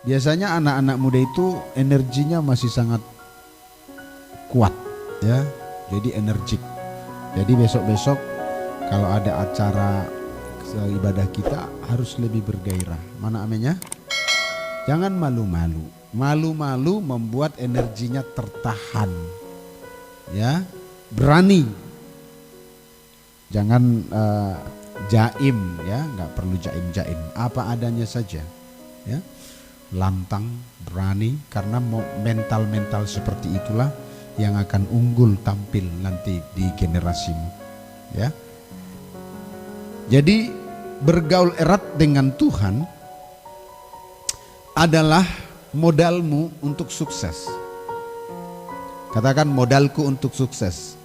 Biasanya anak-anak muda itu energinya masih sangat kuat ya, jadi energik. Jadi besok-besok kalau ada acara ibadah kita harus lebih bergairah. Mana aminnya? Jangan malu-malu. Malu-malu membuat energinya tertahan. Ya, berani. Jangan jaim ya, nggak perlu jaim-jaim. Apa adanya saja. Ya, lantang, berani, karena mental-mental seperti itulah yang akan unggul tampil nanti di generasimu. Ya. Jadi bergaul erat dengan Tuhan adalah modalmu untuk sukses. Katakan modalku untuk sukses.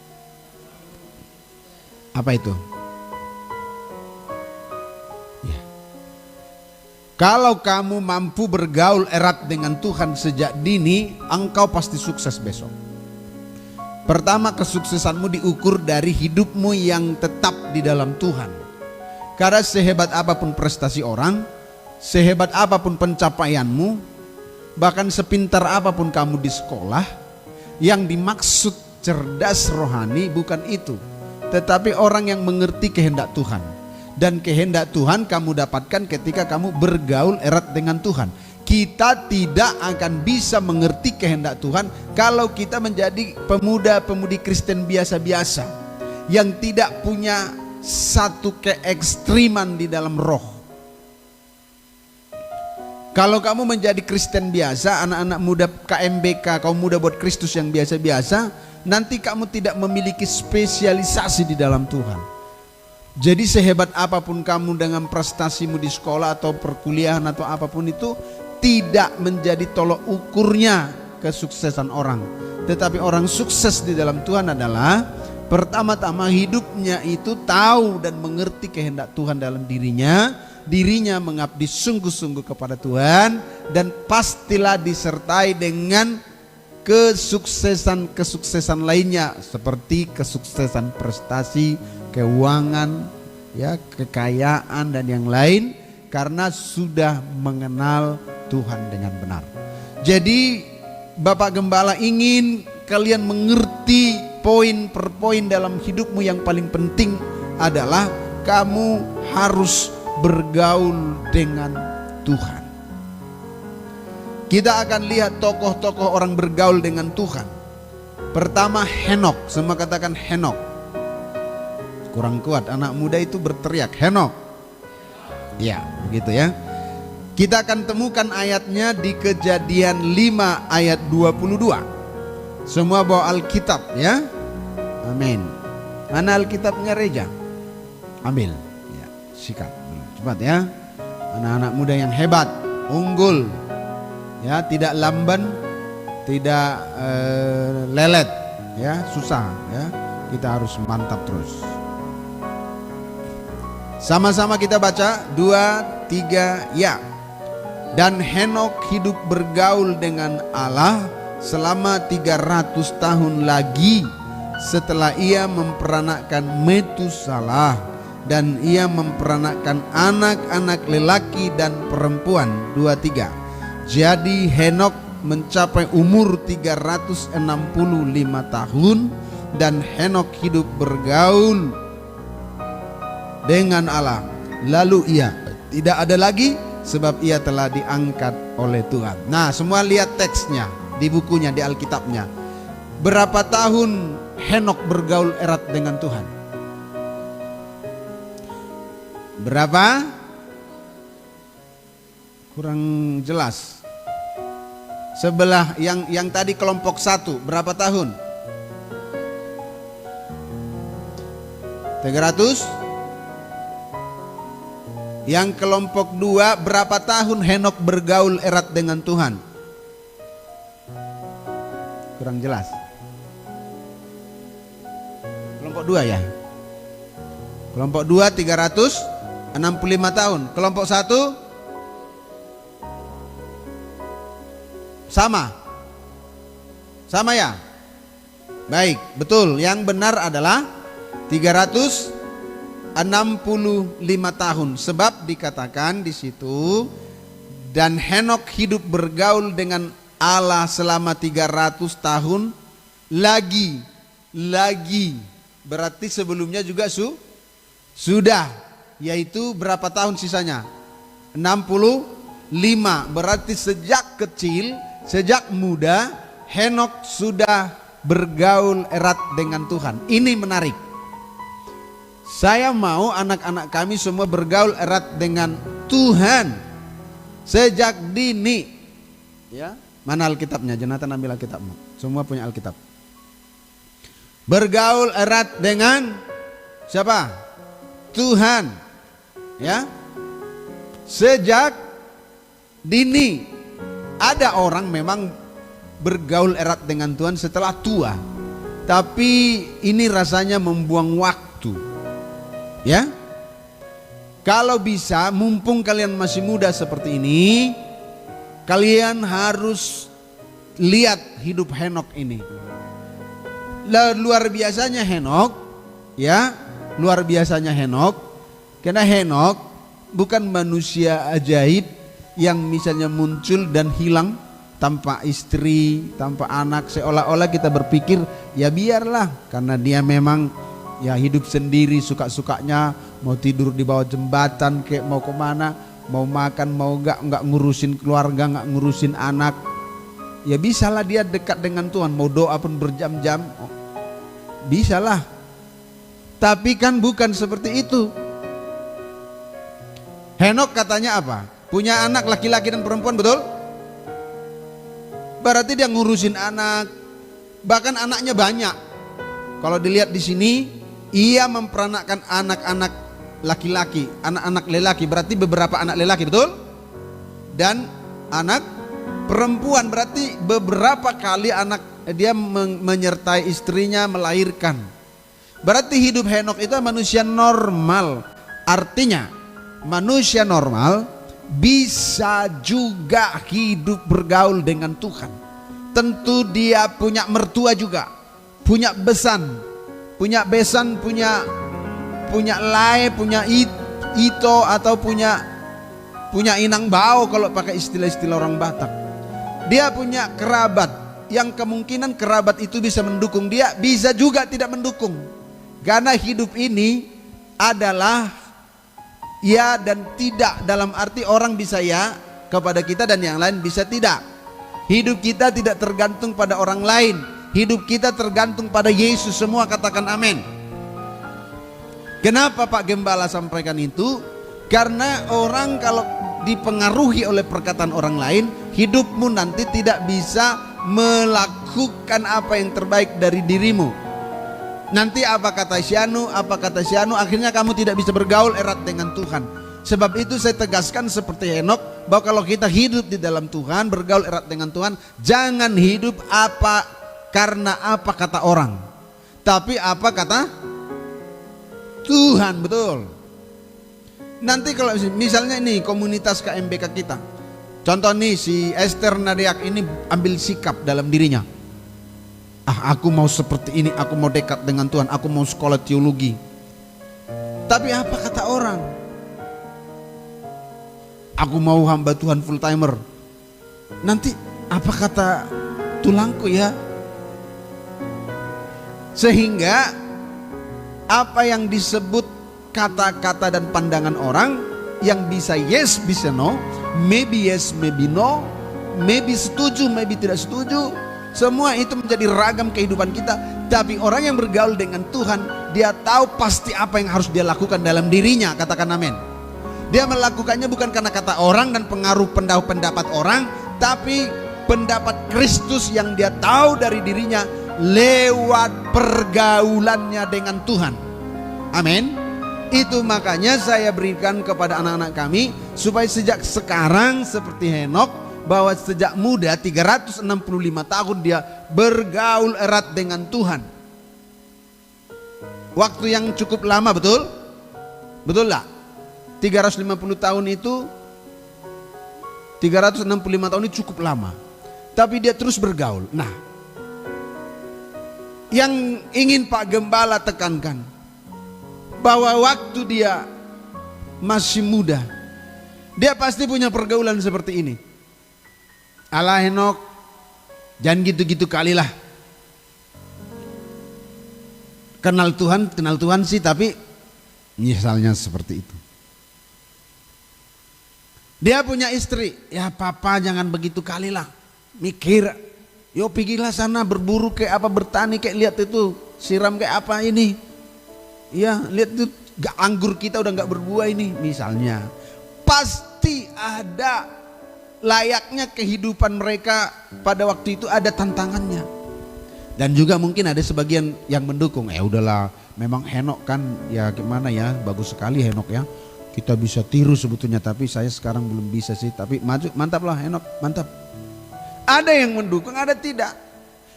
Apa itu? Ya. Kalau kamu mampu bergaul erat dengan Tuhan sejak dini, engkau pasti sukses besok. Pertama, kesuksesanmu diukur dari hidupmu yang tetap di dalam Tuhan. Karena sehebat apapun prestasi orang, sehebat apapun pencapaianmu, bahkan sepintar apapun kamu di sekolah, yang dimaksud cerdas rohani bukan itu, tetapi orang yang mengerti kehendak Tuhan. Dan kehendak Tuhan kamu dapatkan ketika kamu bergaul erat dengan Tuhan. Kita tidak akan bisa mengerti kehendak Tuhan kalau kita menjadi pemuda-pemudi Kristen biasa-biasa yang tidak punya satu keekstriman di dalam roh. Kalau kamu menjadi Kristen biasa, anak-anak muda KMBK, kaum muda buat Kristus yang biasa-biasa, nanti kamu tidak memiliki spesialisasi di dalam Tuhan. Jadi sehebat apapun kamu dengan prestasimu di sekolah atau perkuliahan atau apapun itu, tidak menjadi tolok ukurnya kesuksesan orang. Tetapi orang sukses di dalam Tuhan adalah pertama-tama hidupnya itu tahu dan mengerti kehendak Tuhan dalam dirinya. Dirinya mengabdi sungguh-sungguh kepada Tuhan, dan pastilah disertai dengan kesuksesan-kesuksesan lainnya seperti kesuksesan prestasi, keuangan, ya, kekayaan dan yang lain, karena sudah mengenal Tuhan dengan benar. Jadi Bapak Gembala ingin kalian mengerti poin per poin dalam hidupmu. Yang paling penting adalah kamu harus bergaul dengan Tuhan. Kita akan lihat tokoh-tokoh orang bergaul dengan Tuhan. Pertama, Henok. Semua katakan Henok. Kurang kuat, anak muda itu berteriak Henok. Ya, begitu ya. Kita akan temukan ayatnya di Kejadian 5 ayat 22. Semua bawa Alkitab ya. Amin. Mana Alkitabnya Reja? Ambil. Ya, sikat. Cepat ya. Anak-anak muda yang hebat, unggul. Ya, tidak lamban, tidak lelet, ya, susah ya. Kita harus mantap terus. Sama-sama kita baca 2, 3, ya. Dan Henok hidup bergaul dengan Allah selama 300 tahun lagi setelah ia memperanakkan Metusalah, dan ia memperanakkan anak-anak lelaki dan perempuan. 2, 3. Jadi Henok mencapai umur 365 tahun, dan Henok hidup bergaul dengan Allah. Lalu ia tidak ada lagi, sebab ia telah diangkat oleh Tuhan. Nah, semua lihat teksnya di bukunya, di Alkitabnya. Berapa tahun Henok bergaul erat dengan Tuhan? Berapa? Kurang jelas. Sebelah yang tadi kelompok 1 berapa tahun? 300. Yang kelompok 2 berapa tahun Henok bergaul erat dengan Tuhan? Kurang jelas. Kelompok 2 ya. Kelompok 2 365 tahun. Kelompok 1 sama. Sama ya? Baik, betul. Yang benar adalah 365 tahun. Sebab dikatakan di situ Dan Henok hidup bergaul dengan Allah selama 300 tahun lagi. Berarti sebelumnya juga sudah. Yaitu berapa tahun sisanya? 65. Berarti sejak kecil, sejak muda, Henok sudah bergaul erat dengan Tuhan. Ini menarik. Saya mau anak-anak kami semua bergaul erat dengan Tuhan sejak dini. Ya, mana Alkitabnya? Jonathan ambil Alkitabmu. Semua punya Alkitab. Bergaul erat dengan siapa? Tuhan. Ya. Sejak dini. Ada orang memang bergaul erat dengan Tuhan setelah tua. Tapi ini rasanya membuang waktu. Ya. Kalau bisa, mumpung kalian masih muda seperti ini, kalian harus lihat hidup Henok ini. Luar biasanya Henok, ya, luar biasanya Henok. Karena Henok bukan manusia ajaib yang misalnya muncul dan hilang tanpa istri, tanpa anak. Seolah-olah kita berpikir, ya biarlah, karena dia memang ya hidup sendiri suka-sukanya. Mau tidur di bawah jembatan, kayak mau kemana, mau makan, mau nggak ngurusin keluarga, nggak ngurusin anak. Ya bisalah dia dekat dengan Tuhan, mau doa pun berjam-jam, bisalah. Tapi kan bukan seperti itu. Henok katanya apa? Punya anak laki-laki dan perempuan, betul? Berarti dia ngurusin anak, bahkan anaknya banyak. Kalau dilihat di sini, ia memperanakkan anak-anak laki-laki, anak-anak lelaki, berarti beberapa anak lelaki, betul? Dan anak perempuan, berarti beberapa kali anak dia menyertai istrinya melahirkan. Berarti hidup Henok itu manusia normal. Artinya manusia normal bisa juga hidup bergaul dengan Tuhan. Tentu dia punya mertua juga, punya besan, punya lai, punya ito, atau punya inang bau kalau pakai istilah-istilah orang Batak. Dia punya kerabat yang kemungkinan kerabat itu bisa mendukung dia, bisa juga tidak mendukung. Karena hidup ini adalah ya dan tidak, dalam arti orang bisa ya kepada kita dan yang lain bisa tidak. Hidup kita tidak tergantung pada orang lain, hidup kita tergantung pada Yesus semua. Katakan amin. Kenapa Pak Gembala sampaikan itu? Karena orang kalau dipengaruhi oleh perkataan orang lain, hidupmu nanti tidak bisa melakukan apa yang terbaik dari dirimu. Nanti apa kata Sianu, akhirnya kamu tidak bisa bergaul erat dengan Tuhan. Sebab itu saya tegaskan seperti Henok, bahwa kalau kita hidup di dalam Tuhan, bergaul erat dengan Tuhan, jangan hidup karena apa kata orang, tapi apa kata Tuhan, betul. Nanti kalau misalnya ini komunitas KMBK kita, contoh nih si Esther Nadiak ini ambil sikap dalam dirinya, aku mau seperti ini, aku mau dekat dengan Tuhan, aku mau sekolah teologi. Tapi apa kata orang? Aku mau hamba Tuhan full timer. Nanti apa kata tulangku ya? Sehingga apa yang disebut kata-kata dan pandangan orang yang bisa yes, bisa no, maybe yes, maybe no, maybe setuju, maybe tidak setuju, semua itu menjadi ragam kehidupan kita. Tapi orang yang bergaul dengan Tuhan, dia tahu pasti apa yang harus dia lakukan dalam dirinya. Katakan amin. Dia melakukannya bukan karena kata orang dan pengaruh pendapat orang, tapi pendapat Kristus yang dia tahu dari dirinya lewat pergaulannya dengan Tuhan. Amin. Itu makanya saya berikan kepada anak-anak kami supaya sejak sekarang seperti Henok, bahwa sejak muda 365 tahun dia bergaul erat dengan Tuhan. Waktu yang cukup lama, betul? Betul lah. 350 tahun itu, 365 tahun ini cukup lama. Tapi dia terus bergaul. Nah, yang ingin Pak Gembala tekankan, bahwa waktu dia masih muda, Dia pasti punya pergaulan seperti ini. Alah Henok, jangan gitu-gitu kalilah. Kenal Tuhan sih, tapi misalnya seperti itu. Dia punya istri, ya papa jangan begitu kalilah. Mikir, yo pergilah sana berburu kayak apa, bertani kayak, lihat itu siram kayak apa ini. Ya lihat itu anggur kita udah nggak berbuah ini misalnya. Pasti ada layaknya kehidupan mereka pada waktu itu, ada tantangannya. Dan juga mungkin ada sebagian yang mendukung, udahlah memang Henok kan ya gimana ya, bagus sekali Henok ya, kita bisa tiru sebetulnya, tapi saya sekarang belum bisa sih, tapi maju, mantap lah Henok, mantap. Ada yang mendukung, ada tidak.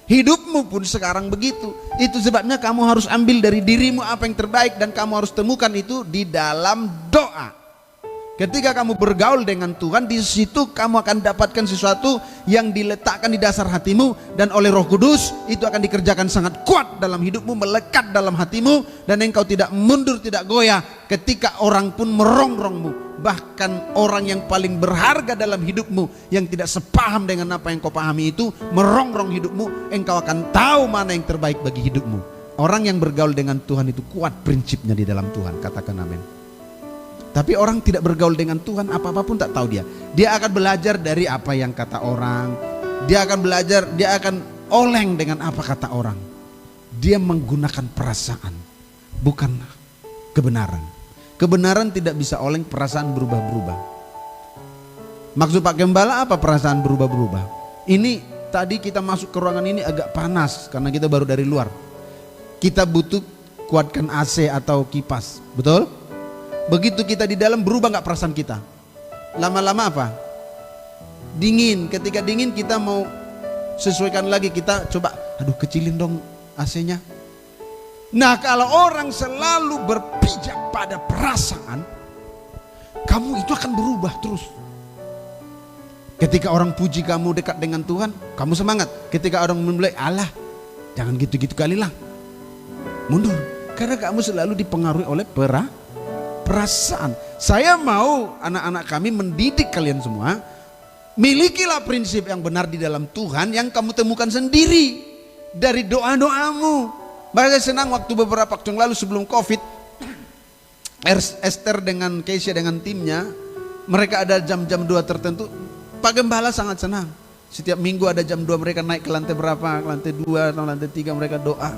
Hidupmu pun sekarang begitu. Itu sebabnya kamu harus ambil dari dirimu apa yang terbaik, dan kamu harus temukan itu di dalam doa. Ketika kamu bergaul dengan Tuhan, di situ kamu akan dapatkan sesuatu yang diletakkan di dasar hatimu, dan oleh Roh Kudus itu akan dikerjakan sangat kuat dalam hidupmu, melekat dalam hatimu, dan engkau tidak mundur, tidak goyah ketika orang pun merongrongmu. Bahkan orang yang paling berharga dalam hidupmu, yang tidak sepaham dengan apa yang kau pahami itu, merongrong hidupmu, engkau akan tahu mana yang terbaik bagi hidupmu. Orang yang bergaul dengan Tuhan itu kuat prinsipnya di dalam Tuhan, katakan amin. Tapi orang tidak bergaul dengan Tuhan, apa-apa pun tak tahu dia. Dia akan belajar dari apa yang kata orang. Dia akan belajar, dia akan oleng dengan apa kata orang. Dia menggunakan perasaan, bukan kebenaran. Kebenaran tidak bisa oleng, perasaan berubah-berubah. Maksud Pak Gembala apa perasaan berubah-berubah? Ini tadi kita masuk ke ruangan ini agak panas karena kita baru dari luar. Kita butuh kuatkan AC atau kipas, betul? Begitu kita di dalam, berubah nggak perasaan kita? Lama-lama apa? Dingin. Ketika dingin kita mau sesuaikan lagi, kita coba, aduh kecilin dong AC-nya. Nah kalau orang selalu berpijak pada perasaan, kamu itu akan berubah terus. Ketika orang puji kamu dekat dengan Tuhan, kamu semangat. Ketika orang memulai, alah jangan gitu-gitu kali lah, mundur. Karena kamu selalu dipengaruhi oleh perasaan. Saya mau anak-anak kami mendidik kalian semua, milikilah prinsip yang benar di dalam Tuhan yang kamu temukan sendiri dari doa-doamu. Saya senang waktu beberapa waktu yang lalu sebelum Covid, Esther dengan Keisha dengan timnya, mereka ada jam-jam 2 tertentu. Pak Gembala sangat senang. Setiap minggu ada jam 2 mereka naik ke lantai berapa, ke lantai 2 atau lantai 3 mereka doa.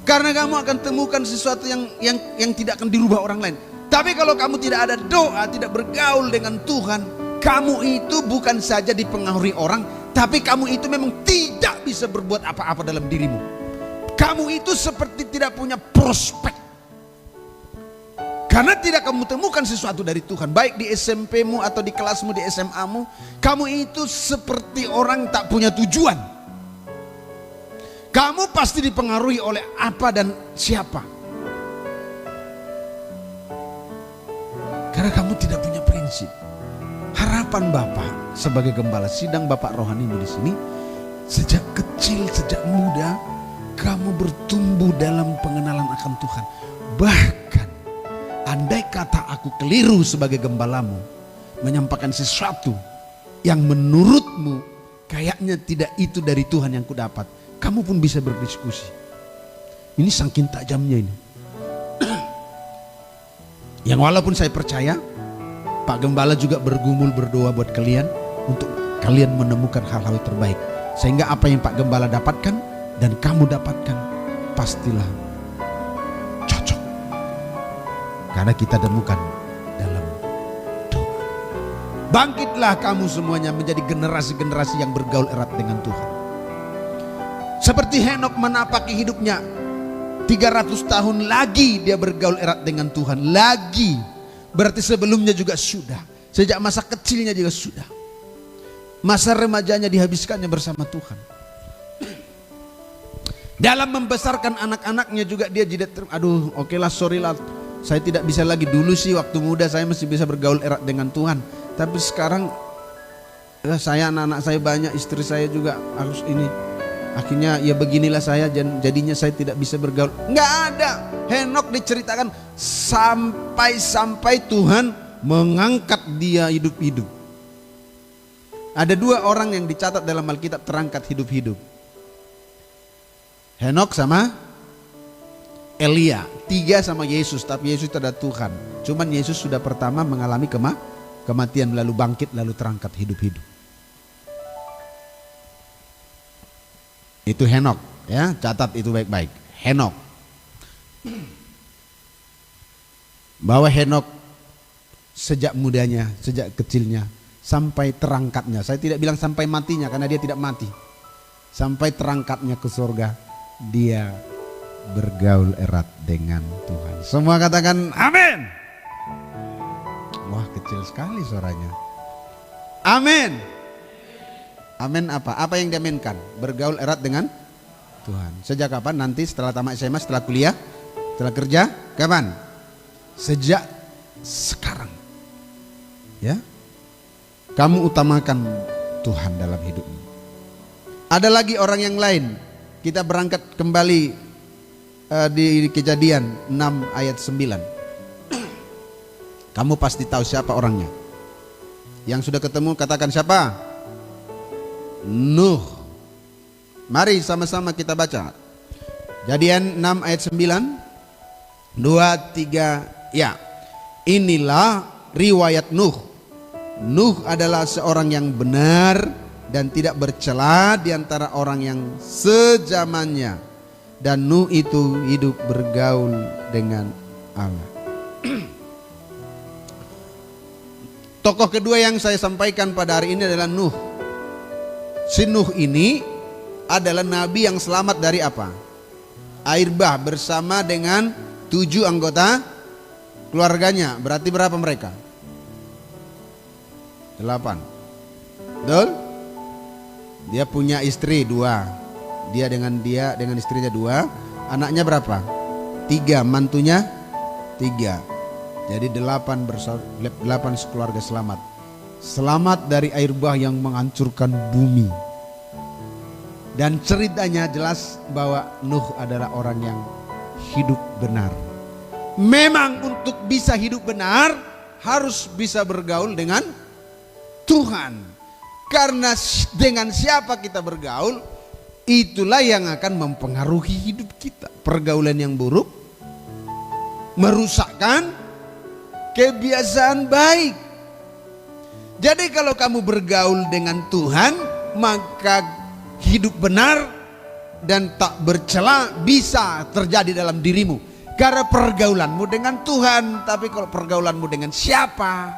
Karena kamu akan temukan sesuatu yang tidak akan dirubah orang lain. Tapi kalau kamu tidak ada doa, tidak bergaul dengan Tuhan, kamu itu bukan saja dipengaruhi orang, tapi kamu itu memang tidak bisa berbuat apa-apa dalam dirimu. Kamu itu seperti tidak punya prospek. Karena tidak kamu temukan sesuatu dari Tuhan, baik di SMP-mu atau di kelasmu, di SMA-mu, kamu itu seperti orang tak punya tujuan. Kamu pasti dipengaruhi oleh apa dan siapa. Karena kamu tidak punya prinsip. Harapan Bapak sebagai gembala sidang Bapak rohanimu di sini, sejak kecil, sejak muda, kamu bertumbuh dalam pengenalan akan Tuhan. Bahkan, andai kata aku keliru sebagai gembalamu, menyampaikan sesuatu yang menurutmu kayaknya tidak itu dari Tuhan yang kudapat, kamu pun bisa berdiskusi. Ini saking tajamnya ini. Yang walaupun saya percaya Pak Gembala juga bergumul berdoa buat kalian, untuk kalian menemukan hal-hal terbaik, sehingga apa yang Pak Gembala dapatkan dan kamu dapatkan pastilah cocok. Karena kita temukan dalam doa. Bangkitlah kamu semuanya menjadi generasi-generasi yang bergaul erat dengan Tuhan. Seperti Henok menapaki hidupnya 300 tahun lagi dia bergaul erat dengan Tuhan. Lagi berarti sebelumnya juga sudah. Sejak masa kecilnya juga sudah. Masa remajanya dihabiskannya bersama Tuhan. Dalam membesarkan anak-anaknya juga dia tidak oke lah, sorry lah, saya tidak bisa lagi. Dulu sih waktu muda saya masih bisa bergaul erat dengan Tuhan, tapi sekarang saya, anak-anak saya banyak, istri saya juga harus ini. Akhirnya ya beginilah saya, jadinya saya tidak bisa bergaul. Nggak ada. Henok diceritakan sampai Tuhan mengangkat dia hidup-hidup. Ada 2 orang yang dicatat dalam Alkitab terangkat hidup-hidup. Henok sama Elia. 3 sama Yesus, tapi Yesus itu adalah Tuhan. Cuman Yesus sudah pertama mengalami kematian, lalu bangkit, lalu terangkat hidup-hidup. Itu Henok, ya, catat itu baik-baik. Henok. Bahwa Henok sejak mudanya, sejak kecilnya sampai terangkatnya. Saya tidak bilang sampai matinya karena dia tidak mati. Sampai terangkatnya ke surga, dia bergaul erat dengan Tuhan. Semua katakan amin. Wah, kecil sekali suaranya. Amin. Amin apa? Apa yang diaminkan? Bergaul erat dengan Tuhan. Sejak kapan? Nanti setelah tamat SMA, setelah kuliah, setelah kerja, kapan? Sejak sekarang. Ya. Kamu utamakan Tuhan dalam hidupmu. Ada lagi orang yang lain. Kita berangkat kembali di Kejadian 6 ayat 9. Kamu pasti tahu siapa orangnya. Yang sudah ketemu katakan siapa? Nuh. Mari sama-sama kita baca. Kejadian 6 ayat 9. 2, 3, ya. Inilah riwayat Nuh. Nuh adalah seorang yang benar dan tidak bercela di antara orang yang sezamannya. Dan Nuh itu hidup bergaul dengan Allah. Tokoh kedua yang saya sampaikan pada hari ini adalah Nuh. Si Nuh ini adalah nabi yang selamat dari apa? Air bah bersama dengan 7 anggota keluarganya. Berarti berapa mereka? 8. Betul? Dia punya istri 2. Dia dengan istrinya 2. Anaknya berapa? 3. Mantunya 3. Jadi 8 sekeluarga selamat. Selamat dari air bah yang menghancurkan bumi. Dan ceritanya jelas bahwa Nuh adalah orang yang hidup benar. Memang untuk bisa hidup benar harus bisa bergaul dengan Tuhan. Karena dengan siapa kita bergaul, itulah yang akan mempengaruhi hidup kita. Pergaulan yang buruk merusakkan kebiasaan baik. Jadi kalau kamu bergaul dengan Tuhan, maka hidup benar dan tak bercela bisa terjadi dalam dirimu. Karena pergaulanmu dengan Tuhan. Tapi kalau pergaulanmu dengan siapa,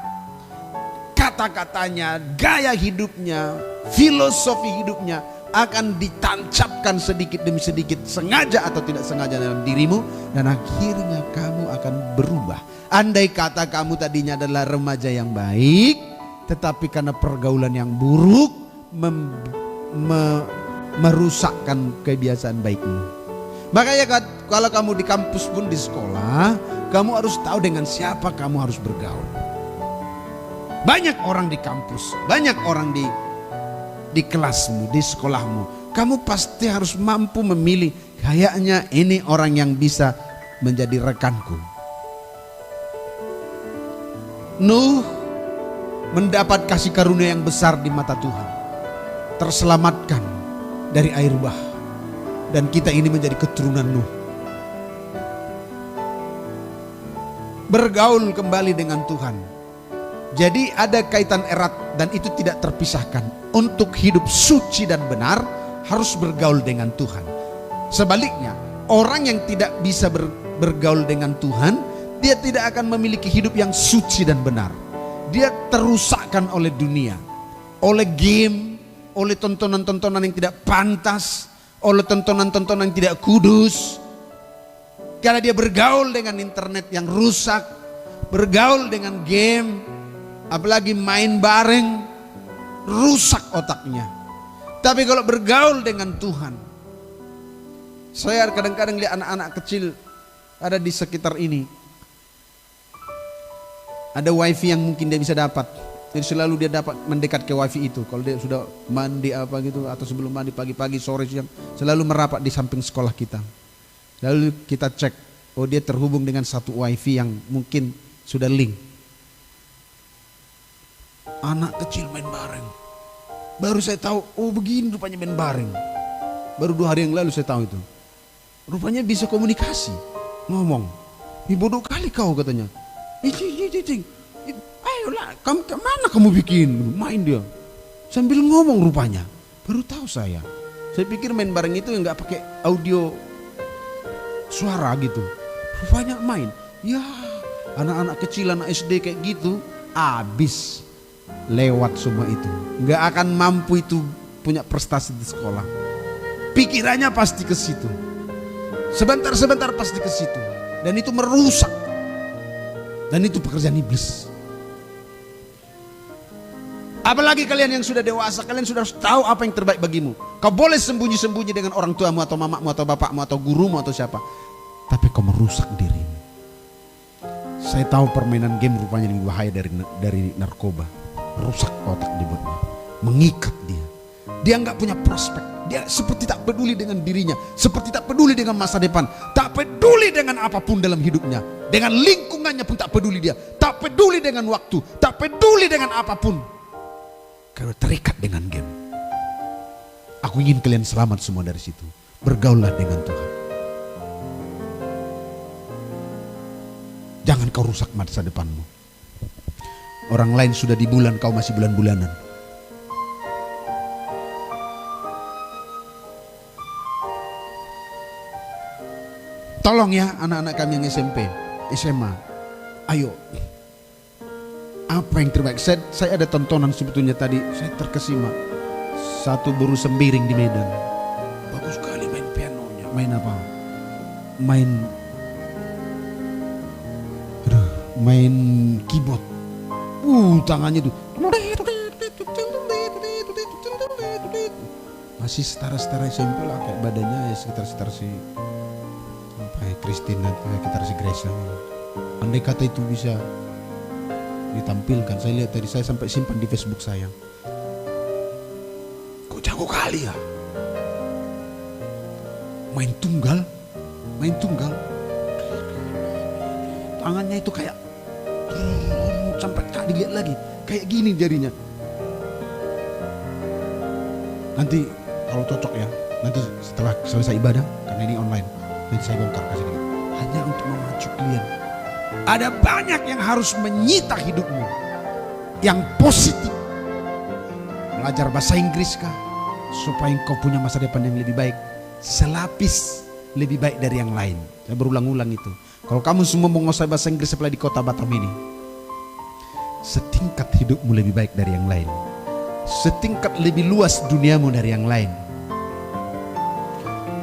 kata-katanya, gaya hidupnya, filosofi hidupnya akan ditancapkan sedikit demi sedikit, sengaja atau tidak sengaja dalam dirimu. Dan akhirnya kamu akan berubah. Andai kata kamu tadinya adalah remaja yang baik, tetapi karena pergaulan yang buruk merusakkan kebiasaan baikmu. Makanya kalau kamu di kampus pun, di sekolah, kamu harus tahu dengan siapa kamu harus bergaul. Banyak orang di kampus, banyak orang di kelasmu, di sekolahmu. Kamu pasti harus mampu memilih, kayaknya ini orang yang bisa menjadi rekanku. Nuh mendapat kasih karunia yang besar di mata Tuhan, terselamatkan dari air bah, dan kita ini menjadi keturunan Nuh. Bergaul kembali dengan Tuhan. Jadi ada kaitan erat dan itu tidak terpisahkan. Untuk hidup suci dan benar harus bergaul dengan Tuhan. Sebaliknya, orang yang tidak bisa bergaul dengan Tuhan, dia tidak akan memiliki hidup yang suci dan benar. Dia terusakkan oleh dunia, oleh game, oleh tontonan-tontonan yang tidak pantas, oleh tontonan-tontonan yang tidak kudus. Karena dia bergaul dengan internet yang rusak, bergaul dengan game, apalagi main bareng, rusak otaknya. Tapi kalau bergaul dengan Tuhan, saya kadang-kadang lihat anak-anak kecil ada di sekitar ini, ada wifi yang mungkin dia bisa dapat, Jadi selalu dia dapat mendekat ke wifi itu. Kalau dia sudah mandi apa gitu, atau sebelum mandi pagi-pagi, sore, siang, selalu merapat di samping sekolah kita. Lalu kita cek, oh dia terhubung dengan satu wifi yang mungkin sudah link. Anak kecil main bareng. Baru saya tahu, oh begini rupanya main bareng. Baru 2 hari yang lalu saya tahu itu. Rupanya bisa komunikasi, ngomong. Bodoh kali kau katanya. Ayolah, kemana kamu bikin? Main dia. Sambil ngomong rupanya. Baru tahu saya. Saya pikir main bareng itu yang nggak pakai audio suara gitu. Rupanya main. Ya, anak-anak kecil, anak SD kayak gitu, habis lewat semua itu. Nggak akan mampu itu punya prestasi di sekolah. Pikirannya pasti ke situ. Sebentar-sebentar pasti ke situ. Dan itu merusak. Dan itu pekerjaan iblis. Apalagi kalian yang sudah dewasa, kalian sudah tahu apa yang terbaik bagimu. Kau boleh sembunyi-sembunyi dengan orang tuamu atau mamamu atau bapakmu atau gurumu atau siapa. Tapi kau merusak dirimu. Saya tahu permainan game rupanya lebih bahaya dari narkoba. Rusak otak dibuatnya. Mengikat dia. Dia nggak punya prospek. Dia seperti tak peduli dengan dirinya. Seperti tak peduli dengan masa depan. Tak peduli dengan apapun dalam hidupnya. Dengan lingkungannya pun tak peduli dia. Tak peduli dengan waktu. Tak peduli dengan apapun. Karena terikat dengan game. Aku ingin kalian selamat semua dari situ. Bergaullah dengan Tuhan. Jangan kau rusak masa depanmu. Orang lain sudah di bulan, kau masih bulan-bulanan. Tolong ya anak-anak kami yang SMP, SMA. Ayo. Apa yang terbaik? Saya ada tontonan sebetulnya tadi, saya terkesima. Satu buruh sembiring di Medan. Bagus sekali main pianonya. Main apa? Main keyboard. Tangannya tuh. Masih setara-setara SMP lah, kayak badannya ya sekitar si apa ya, Christine atau sekitar si Grace. Andai kata itu bisa ditampilkan, saya lihat tadi, saya sampai simpan di Facebook saya. Kok jago kali ya, main tunggal, tangannya itu kayak sampai tak dilihat lagi, kayak gini jarinya. Nanti kalau cocok ya, nanti setelah selesai ibadah, karena ini online, nanti saya bongkar kasih lihat. Hanya untuk memacu kalian. Ada banyak yang harus menyita hidupmu yang positif. Belajar bahasa Inggris kah? Supaya engkau punya masa depan yang lebih baik. Selapis lebih baik dari yang lain. Saya berulang-ulang itu. Kalau kamu semua menguasai bahasa Inggris seperti di kota Batam ini, setingkat hidupmu lebih baik dari yang lain. Setingkat lebih luas duniamu dari yang lain.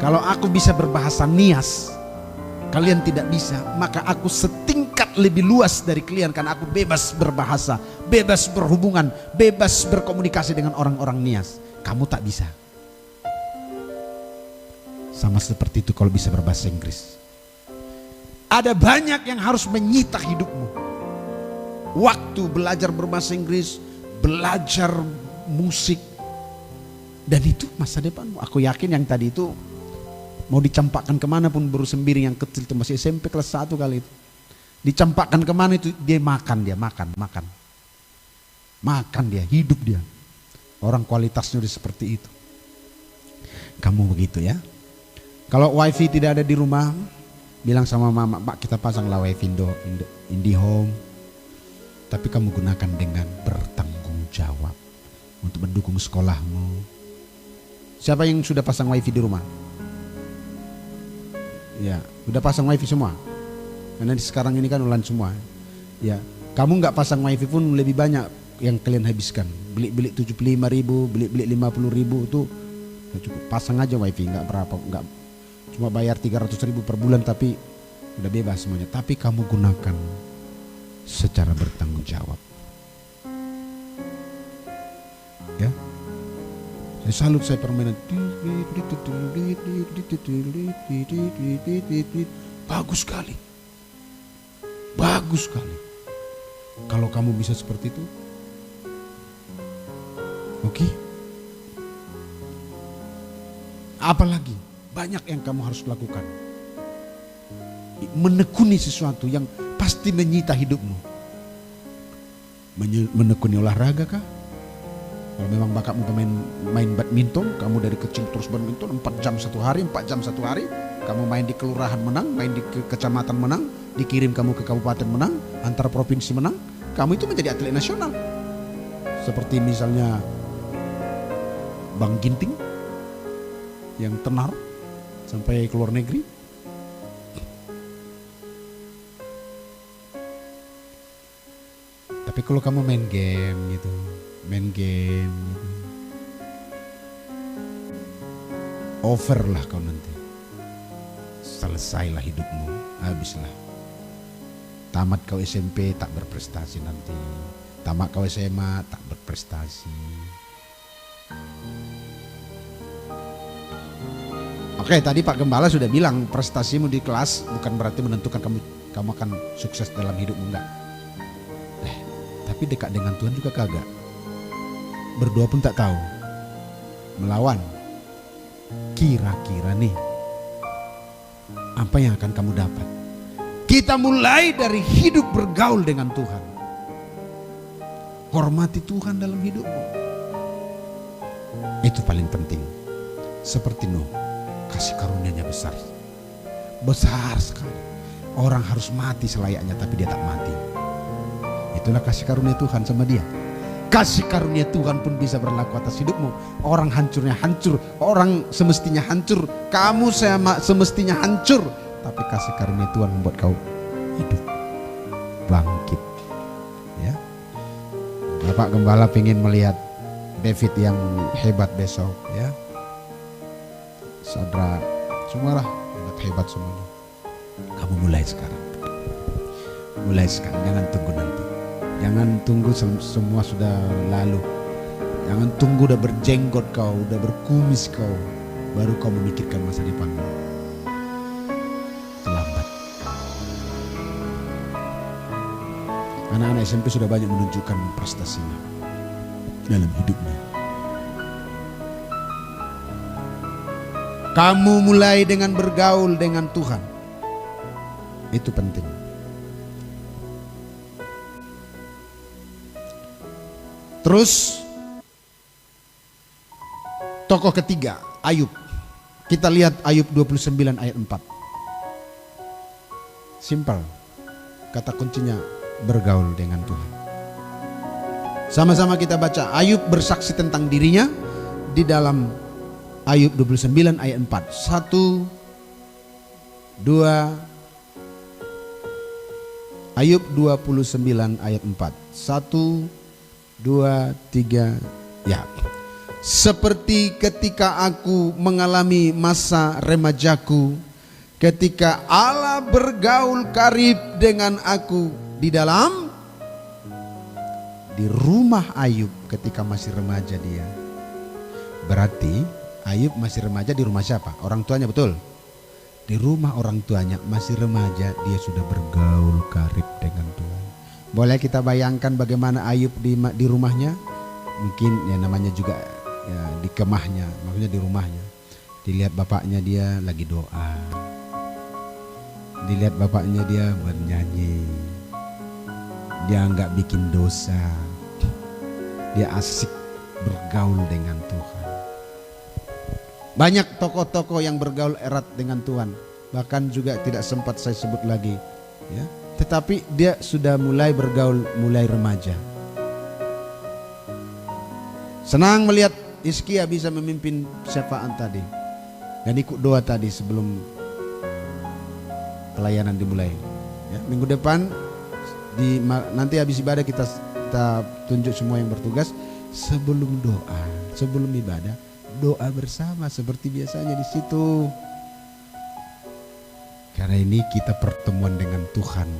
Kalau aku bisa berbahasa Nias, kalian tidak bisa, maka aku setingkat lebih luas dari kalian, karena aku bebas berbahasa, bebas berhubungan, bebas berkomunikasi dengan orang-orang Nias. Kamu tak bisa. Sama seperti itu kalau bisa berbahasa Inggris. Ada banyak yang harus menyita hidupmu. Waktu belajar berbahasa Inggris, belajar musik, dan itu masa depanmu. Aku yakin yang tadi itu mau dicampakkan kemana pun, baru sembiring yang kecil itu masih SMP kelas 1 kali itu. Dicampakkan kemana itu, dia makan dia, hidup dia. Orang kualitasnya udah seperti itu. Kamu begitu ya. Kalau wifi tidak ada di rumah, bilang sama mama, Pak kita pasanglah wifi IndiHome. Tapi kamu gunakan dengan bertanggung jawab untuk mendukung sekolahmu. Siapa yang sudah pasang wifi di rumah? Ya, udah pasang wifi semua. Karena sekarang ini kan online semua. Ya, kamu nggak pasang wifi pun lebih banyak yang kalian habiskan. Beli 75.000, beli 50.000 itu ya cukup. Pasang aja wifi, nggak berapa, nggak cuma bayar 300.000 per bulan, tapi udah bebas semuanya. Tapi kamu gunakan secara bertanggung jawab. Ya, saya salut, saya permainan bagus sekali, bagus sekali. Kalau kamu bisa seperti itu, Oke? Apalagi banyak yang kamu harus lakukan. Menekuni sesuatu yang pasti menyita hidupmu. Menekuni olahraga kah? Kalau memang bakatmu main badminton, kamu dari kecil terus badminton 4 jam satu hari, 4 jam satu hari, kamu main di kelurahan menang, main di kecamatan menang, dikirim kamu ke kabupaten menang, antar provinsi menang, kamu itu menjadi atlet nasional. Seperti misalnya Bang Ginting yang tenar sampai ke luar negeri. Tapi kalau kamu main game gitu, over lah kau nanti. Selesailah hidupmu, habislah. Tamat kau SMP tak berprestasi nanti. Tamat kau SMA tak berprestasi. Oke, tadi Pak Gembala sudah bilang prestasimu di kelas bukan berarti menentukan kamu akan sukses dalam hidupmu, enggak. Tapi dekat dengan Tuhan juga kagak. Berdoa pun tak tahu. Melawan. Kira-kira nih apa yang akan kamu dapat? Kita mulai dari hidup bergaul dengan Tuhan. Hormati Tuhan dalam hidupmu. Itu paling penting. Seperti Nuh, kasih karunia-Nya besar. Besar sekali. Orang harus mati selayaknya tapi dia tak mati. Itulah kasih karunia Tuhan sama dia. Kasih karunia Tuhan pun bisa berlaku atas hidupmu. Orang hancurnya hancur, orang semestinya hancur, kamu semestinya hancur, tapi kasih karunia Tuhan membuat kau hidup, bangkit. Ya, Bapak Gembala ingin melihat David yang hebat besok, ya. Saudara, semualah hebat semuanya. Kamu mulai sekarang. Mulai sekarang, jangan tunggu nanti. Jangan tunggu semua sudah lalu. Jangan tunggu udah berjenggot kau, udah berkumis kau, baru kau memikirkan masa depanmu. Terlambat. Anak-anak SMP sudah banyak menunjukkan prestasinya dalam hidupnya. Kamu mulai dengan bergaul dengan Tuhan. Itu penting. Terus tokoh ketiga, Ayub. Kita lihat Ayub 29 ayat 4. Simpel. Kata kuncinya bergaul dengan Tuhan. Sama-sama kita baca. Ayub bersaksi tentang dirinya di dalam Ayub 29 ayat 4. 1, 2. Ayub 29 ayat 4. 1, 2, 3, ya. Seperti ketika aku mengalami masa remajaku, ketika Allah bergaul karib dengan aku di rumah Ayub ketika masih remaja dia. Berarti Ayub masih remaja di rumah siapa? Orang tuanya, betul? Di rumah orang tuanya masih remaja, dia sudah bergaul karib dengan Tuhan. Boleh kita bayangkan bagaimana Ayub di rumahnya? Mungkin ya namanya juga ya, di kemahnya, maksudnya di rumahnya. Dilihat bapaknya dia lagi doa. Dilihat bapaknya dia bernyanyi. Dia nggak bikin dosa. Dia asik bergaul dengan Tuhan. Banyak tokoh-tokoh yang bergaul erat dengan Tuhan. Bahkan juga tidak sempat saya sebut lagi, ya. Tetapi dia sudah mulai bergaul, mulai remaja. Senang melihat Hizkia bisa memimpin syafaat tadi dan ikut doa tadi sebelum pelayanan dimulai. Ya, minggu depan nanti habis ibadah kita tunjuk semua yang bertugas sebelum doa, sebelum ibadah doa bersama seperti biasanya di situ. Karena ini kita pertemuan dengan Tuhan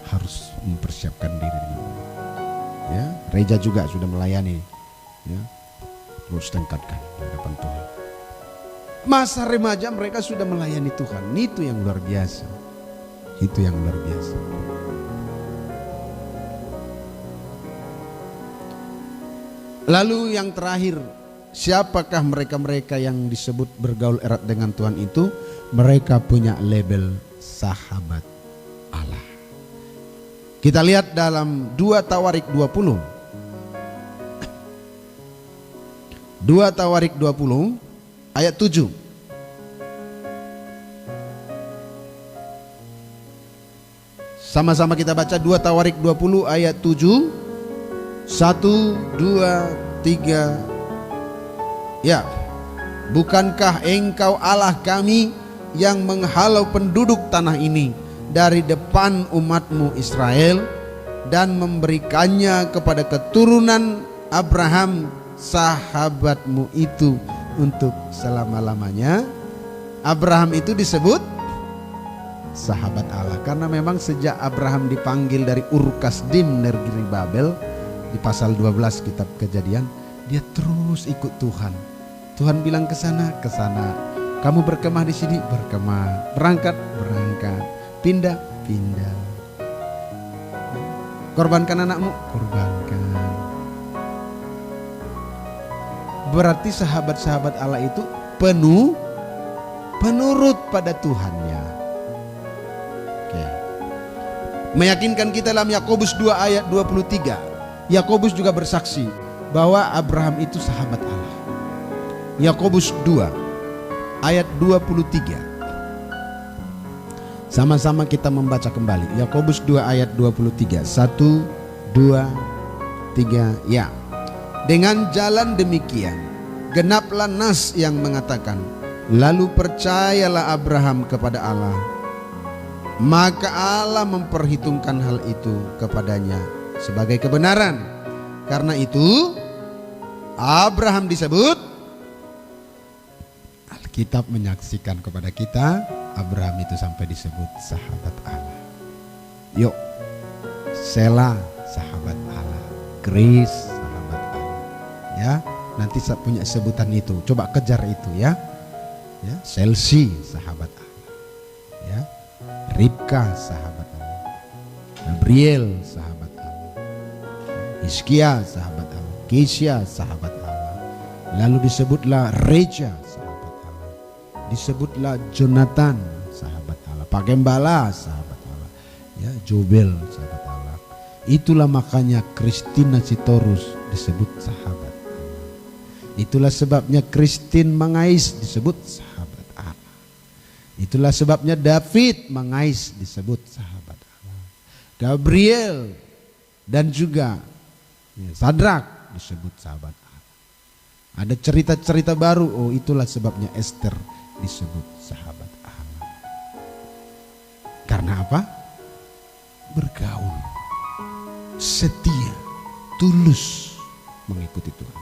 harus mempersiapkan diri. Ya, Reja juga sudah melayani. Ya, terus tingkatkan di hadapan Tuhan. Masa remaja mereka sudah melayani Tuhan. Itu yang luar biasa. Itu yang luar biasa. Lalu yang terakhir, siapakah mereka-mereka yang disebut bergaul erat dengan Tuhan itu? Mereka punya label sahabat Allah. Kita lihat dalam 2 Tawarik 20. 2 Tawarik 20 ayat 7. Sama-sama kita baca 2 Tawarik 20 ayat 7. 1, 2, 3. Ya. Bukankah engkau Allah kami yang menghalau penduduk tanah ini dari depan umatmu Israel dan memberikannya kepada keturunan Abraham sahabatmu itu untuk selama-lamanya? Abraham itu disebut sahabat Allah karena memang sejak Abraham dipanggil dari Ur Kasdim negeri Babel di pasal 12 kitab Kejadian, dia terus ikut Tuhan. Tuhan bilang ke sana, ke sana. Kamu berkemah di sini, berkemah. Berangkat, berangkat. Pindah, pindah. Korbankan anakmu, korbankan. Berarti sahabat-sahabat Allah itu penurut pada Tuhannya. Oke. Meyakinkan kita dalam Yakobus 2 ayat 23. Yakobus juga bersaksi bahwa Abraham itu sahabat Allah. Yakobus 2 ayat 23. Sama-sama kita membaca kembali. Yakobus 2 ayat 23. 1, 2, 3. Ya. Dengan jalan demikian genaplah nas yang mengatakan, lalu percayalah Abraham kepada Allah, maka Allah memperhitungkan hal itu kepadanya sebagai kebenaran. Karena itu Abraham disebut, Alkitab menyaksikan kepada kita, Abraham itu sampai disebut sahabat Allah. Yuk, Sela sahabat Allah, Grace sahabat Allah. Ya, nanti saya punya sebutan itu. Coba kejar itu ya. Ya, Chelsea sahabat Allah. Ya, Ribka sahabat Allah. Gabriel sahabat Allah. Hizkia sahabat Allah. Keisha sahabat Allah. Lalu disebutlah Reja sahabat Allah. Disebutlah Jonathan sahabat Allah. Pak Gembala sahabat Allah. Ya, Jobel sahabat Allah. Itulah makanya Christina Sitorus disebut sahabat Allah. Itulah sebabnya Christine Mangais disebut sahabat Allah. Itulah sebabnya David Mangais disebut sahabat Allah. Gabriel dan juga Sadrak disebut sahabat Allah. Ada cerita-cerita baru, oh itulah sebabnya Esther disebut sahabat Allah. Karena apa? Bergaul, setia, tulus mengikuti Tuhan.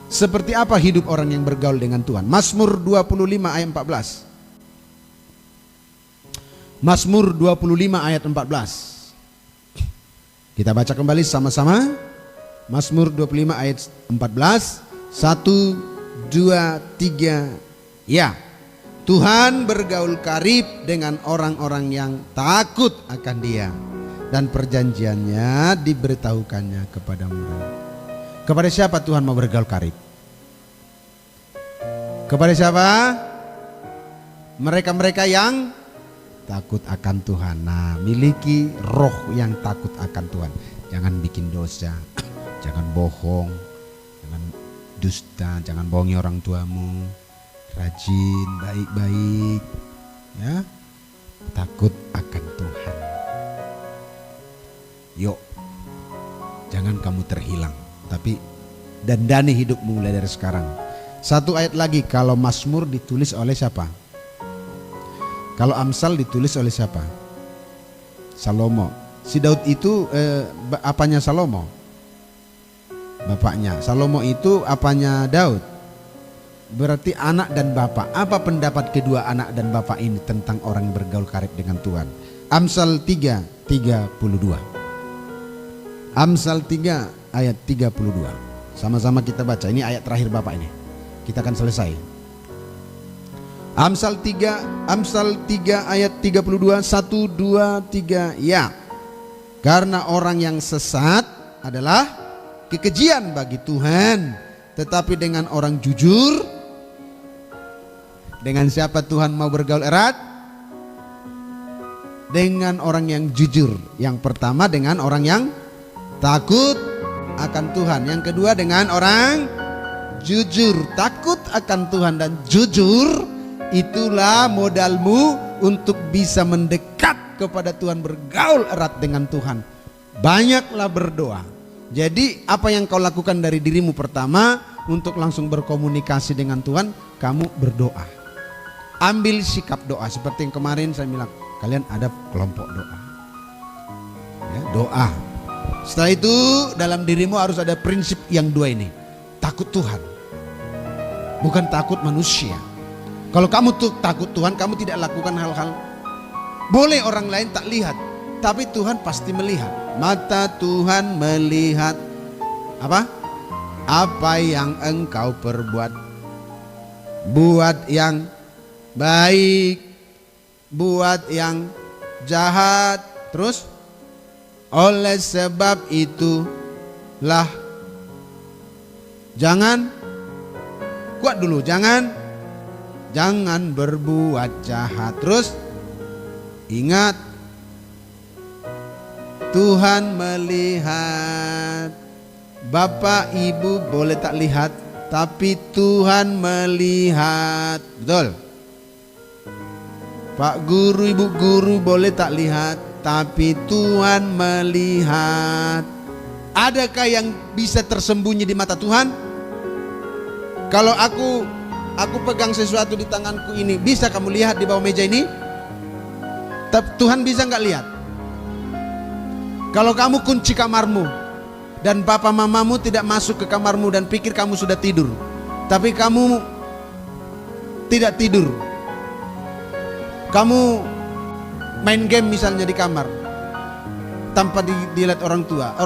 Seperti apa hidup orang yang bergaul dengan Tuhan? Mazmur 25 ayat 14. Mazmur 25 ayat 14. Kita baca kembali sama-sama. Mazmur 25 ayat 14. 1, 2, 3. Ya. Tuhan bergaul karib dengan orang-orang yang takut akan Dia, dan perjanjiannya diberitahukannya kepada mereka. Kepada siapa Tuhan mau bergaul karib? Kepada siapa? Mereka-mereka yang takut akan Tuhan. Nah, miliki roh yang takut akan Tuhan. Jangan bikin dosa, jangan bohong, jangan dusta, jangan bohongi orang tuamu. Rajin, baik-baik, ya, takut akan Tuhan. Yuk, jangan kamu terhilang, tapi dandani hidupmu mulai dari sekarang. Satu ayat lagi, kalau Mazmur ditulis oleh siapa? Kalau Amsal ditulis oleh siapa? Salomo. Si Daud itu apanya Salomo? Bapaknya. Salomo itu apanya Daud? Berarti anak dan bapak. Apa pendapat kedua anak dan bapak ini tentang orang yang bergaul karib dengan Tuhan? Amsal 3:32. Amsal 3 ayat 32. Sama-sama kita baca. Ini ayat terakhir bapak ini. Kita akan selesai. Amsal 3 ayat 32. 1, 2, 3. Ya. Karena orang yang sesat adalah kekejian bagi Tuhan. Tetapi dengan orang jujur, dengan siapa Tuhan mau bergaul erat? Dengan orang yang jujur. Yang pertama dengan orang yang takut akan Tuhan. Yang kedua dengan orang jujur. Takut akan Tuhan dan jujur, itulah modalmu untuk bisa mendekat kepada Tuhan, bergaul erat dengan Tuhan. Banyaklah berdoa. Jadi apa yang kau lakukan dari dirimu pertama untuk langsung berkomunikasi dengan Tuhan, kamu berdoa. Ambil sikap doa seperti yang kemarin saya bilang, kalian ada kelompok doa. Ya, doa. Setelah itu dalam dirimu harus ada prinsip yang dua ini. Takut Tuhan, bukan takut manusia. Kalau kamu tuh takut Tuhan, kamu tidak lakukan hal-hal. Boleh orang lain tak lihat, tapi Tuhan pasti melihat. Mata Tuhan melihat apa? Apa yang engkau perbuat. Buat yang baik, buat yang jahat. Terus oleh sebab itulah, jangan kuat dulu, jangan berbuat jahat. Terus ingat, Tuhan melihat. Bapak ibu boleh tak lihat, tapi Tuhan melihat. Betul. Pak guru, ibu guru boleh tak lihat, tapi Tuhan melihat. Adakah yang bisa tersembunyi di mata Tuhan? Kalau aku pegang sesuatu di tanganku ini, bisa kamu lihat di bawah meja ini? Tuhan bisa nggak lihat? Kalau kamu kunci kamarmu dan papa mamamu tidak masuk ke kamarmu dan pikir kamu sudah tidur, tapi kamu tidak tidur, kamu main game misalnya di kamar tanpa dilihat orang tua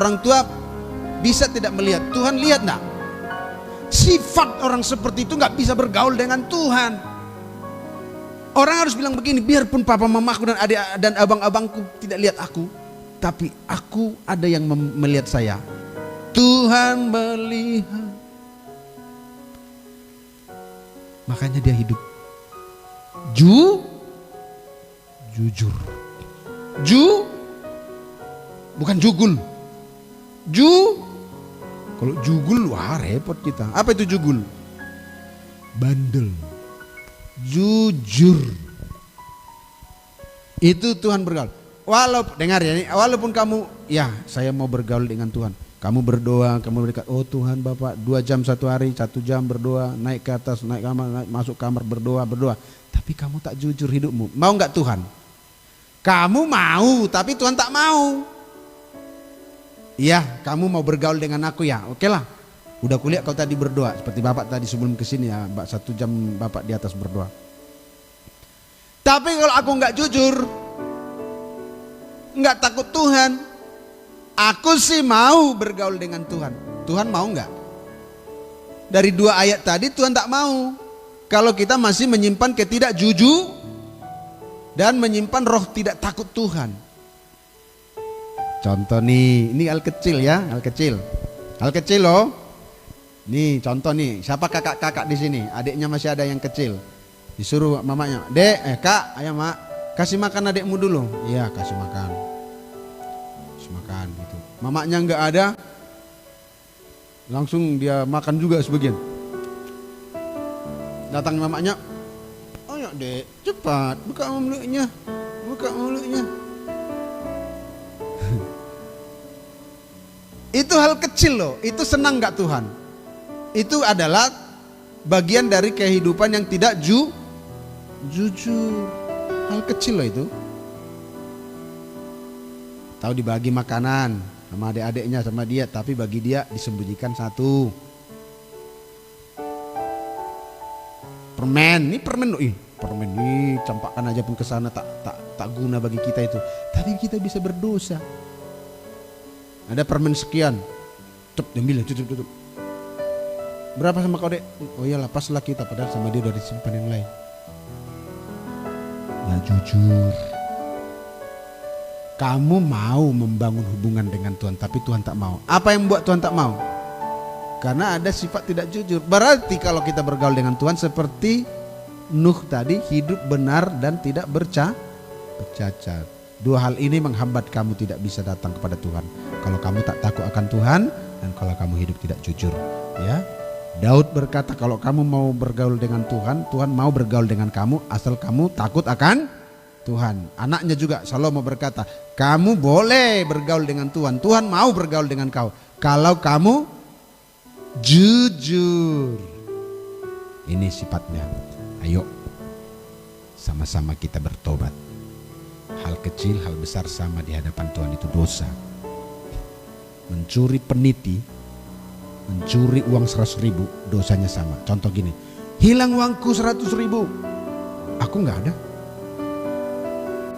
bisa tidak melihat, Tuhan lihat enggak? Sifat orang seperti itu nggak bisa bergaul dengan Tuhan. Orang harus bilang begini, biarpun papa mamaku dan adik dan abang-abangku tidak lihat aku, tapi aku ada yang melihat saya. Tuhan melihat. Makanya dia hidup jujur. Bukan jugul. Kalau jugul, wah repot kita. Apa itu jugul? Bandel. Jujur. Itu Tuhan bergaul. Dengar ya, walaupun kamu, ya saya mau bergaul dengan Tuhan. Kamu berdoa, kamu berdekat. Oh Tuhan Bapak, 2 jam satu hari, 1 jam berdoa, naik ke atas, naik kamar, masuk kamar berdoa. Tapi kamu tak jujur hidupmu. Mau nggak Tuhan? Kamu mau, tapi Tuhan tak mau. Iya, kamu mau bergaul dengan aku ya, oke lah. Udah kulihat kau tadi berdoa, seperti Bapak tadi sebelum kesini ya, 1 jam Bapak di atas berdoa. Tapi kalau aku nggak jujur, nggak takut Tuhan, aku sih mau bergaul dengan Tuhan. Tuhan mau nggak? Dari 2 ayat tadi Tuhan tak mau. Kalau kita masih menyimpan ketidakjujur dan menyimpan roh tidak takut Tuhan. Contoh nih, ini hal kecil ya, hal kecil loh. Nih contoh nih, siapa kakak-kakak di sini? Adiknya masih ada yang kecil. Disuruh mamanya, kak, ayo mak, kasih makan adikmu dulu. Iya, kasih makan gitu. Mamanya nggak ada, langsung dia makan juga sebagian. Datang mamanya, ayo dek, cepat buka mulutnya. Itu hal kecil loh, itu senang gak Tuhan? Itu adalah bagian dari kehidupan yang tidak jujur. Hal kecil loh itu. Tahu dibagi makanan sama adik-adiknya sama dia, tapi bagi dia disembunyikan 1. Permen loh, permen nih campakkan aja pun ke sana tak guna bagi kita itu. Tapi kita bisa berdosa. Ada permen sekian, ambil tutup. Berapa sama kau dek? Oh iyalah, paslah kita, padahal sama dia udah disimpan yang lain. Ya jujur. Kamu mau membangun hubungan dengan Tuhan, tapi Tuhan tak mau. Apa yang membuat Tuhan tak mau? Karena ada sifat tidak jujur. Berarti kalau kita bergaul dengan Tuhan seperti Nuh tadi, hidup benar dan tidak bercacat. Dua hal ini menghambat kamu tidak bisa datang kepada Tuhan. Kalau kamu tak takut akan Tuhan dan kalau kamu hidup tidak jujur. Ya, Daud berkata kalau kamu mau bergaul dengan Tuhan, Tuhan mau bergaul dengan kamu asal kamu takut akan Tuhan. Anaknya juga Salomo berkata, kamu boleh bergaul dengan Tuhan. Tuhan mau bergaul dengan kau kalau kamu jujur. Ini sifatnya. Ayo sama-sama kita bertobat. Hal kecil, hal besar sama di hadapan Tuhan itu dosa. Mencuri peniti, mencuri uang 100.000 dosanya sama. Contoh gini, hilang uangku 100.000, aku nggak ada,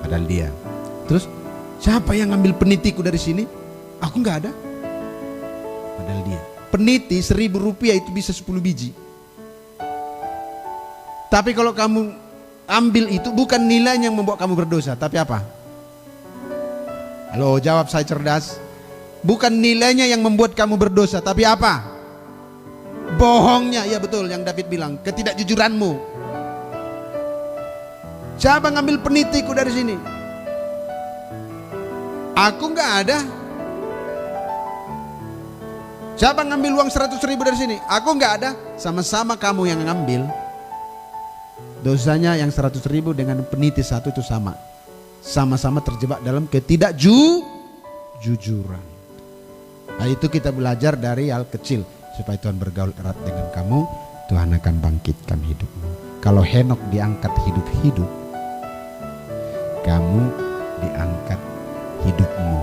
padahal dia. Terus siapa yang ngambil penitiku dari sini? Aku nggak ada, padahal dia. Peniti 1.000 rupiah itu bisa 10 biji. Tapi kalau kamu ambil itu bukan nilainya yang membuat kamu berdosa, tapi apa? Halo, jawab saya cerdas. Bukan nilainya yang membuat kamu berdosa, tapi apa? Bohongnya, ya betul yang David bilang, ketidakjujuranmu. Siapa ngambil penitiku dari sini? Aku nggak ada. Siapa ngambil uang 100.000 dari sini? Aku nggak ada. Sama-sama kamu yang ngambil. Dosanya yang 100.000 dengan peniti satu itu sama. Sama-sama terjebak dalam ketidakjujuran. Nah, itu kita belajar dari hal kecil. Supaya Tuhan bergaul erat dengan kamu, Tuhan akan bangkitkan hidupmu. Kalau Henok diangkat hidup-hidup, kamu diangkat hidupmu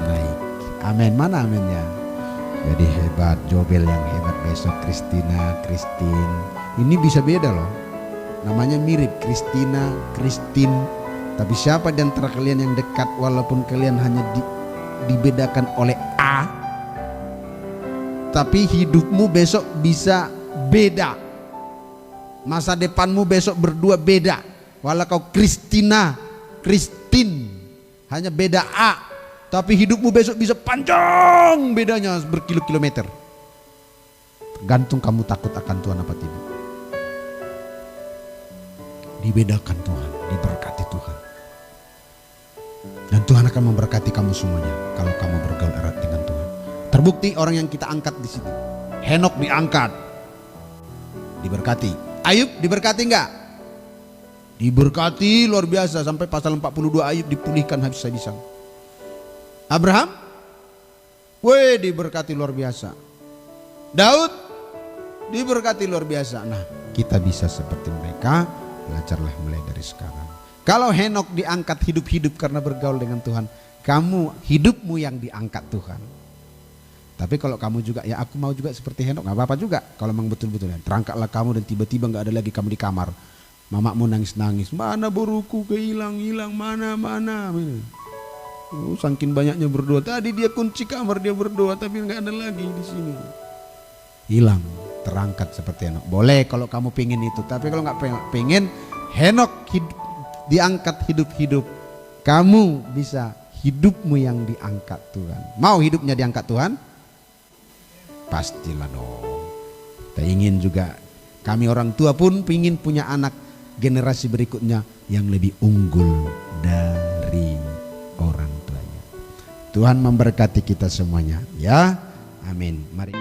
naik. Amin. Mana aminnya? Jadi hebat, Jobel yang hebat besok, Christina, Christine. Ini bisa beda loh. Namanya mirip, Christina, Christine. Tapi siapa di antara kalian yang dekat walaupun kalian hanya dibedakan oleh A, tapi hidupmu besok bisa beda. Masa depanmu besok berdua beda. Walau kau Christina, Christine, hanya beda A, tapi hidupmu besok bisa panjang bedanya berkilo-kilometer. Tergantung kamu takut akan Tuhan apa tidak. Dibedakan Tuhan, diberkati Tuhan. Dan Tuhan akan memberkati kamu semuanya kalau kamu bergaul erat dengan Tuhan. Terbukti orang yang kita angkat di sini. Henok diangkat, diberkati. Ayub diberkati enggak? Diberkati luar biasa sampai pasal 42 Ayub dipulihkan habis-habisan. Abraham, diberkati luar biasa. Daud diberkati luar biasa. Nah, kita bisa seperti mereka. Belajarlah mulai dari sekarang. Kalau Henok diangkat hidup-hidup karena bergaul dengan Tuhan, kamu hidupmu yang diangkat Tuhan. Tapi kalau kamu juga, ya aku mau juga seperti Henok, nggak apa-apa juga. Kalau memang betul-betul ya, terangkatlah kamu dan tiba-tiba nggak ada lagi kamu di kamar, mamamu nangis-nangis, mana boruku kehilang, mana. Saking banyaknya berdoa, tadi dia kunci kamar dia berdoa, tapi nggak ada lagi di sini. Hilang, terangkat seperti Henok. Boleh kalau kamu pengen itu, tapi kalau nggak pengen, Henok diangkat hidup-hidup, kamu bisa hidupmu yang diangkat Tuhan. Mau hidupnya diangkat Tuhan? Pastilah dong. Kita ingin juga, kami orang tua pun ingin punya anak generasi berikutnya yang lebih unggul dari orang tuanya. Tuhan memberkati kita semuanya ya. Amin. Mari.